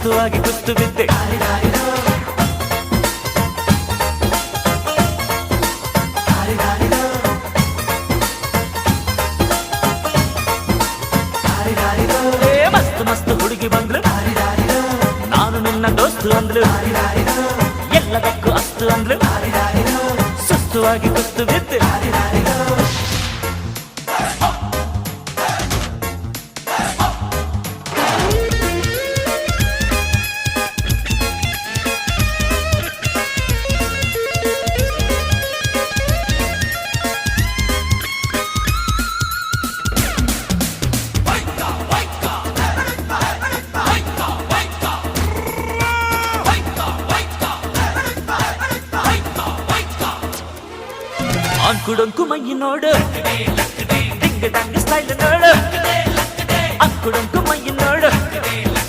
ಸುಸ್ತುವಾಗಿ ಕುಸ್ತು ಬಿದ್ದೆ ಮಸ್ತು ಮಸ್ತು ಹುಡುಗಿ ಬಂದ್ಲು ನಾನು ನಿನ್ನ ದೋಸ್ತು ಅಂದ್ಲು ಎಲ್ಲದಕ್ಕೂ ಅಸ್ತು ಅಂದ್ಲು ಸುಸ್ತುವಾಗಿ ಕುಸ್ತು ಬಿದ್ದೆ ಅಂಕುಡೊಂಕು ಮೈ ನೋಡು ಡಿಂಗ್ ಡಂಗ್ ಸ್ಟೈಲ್ ನೋಡು ಅಂಕುಡೊಂಕು ಮೈ ನೋಡು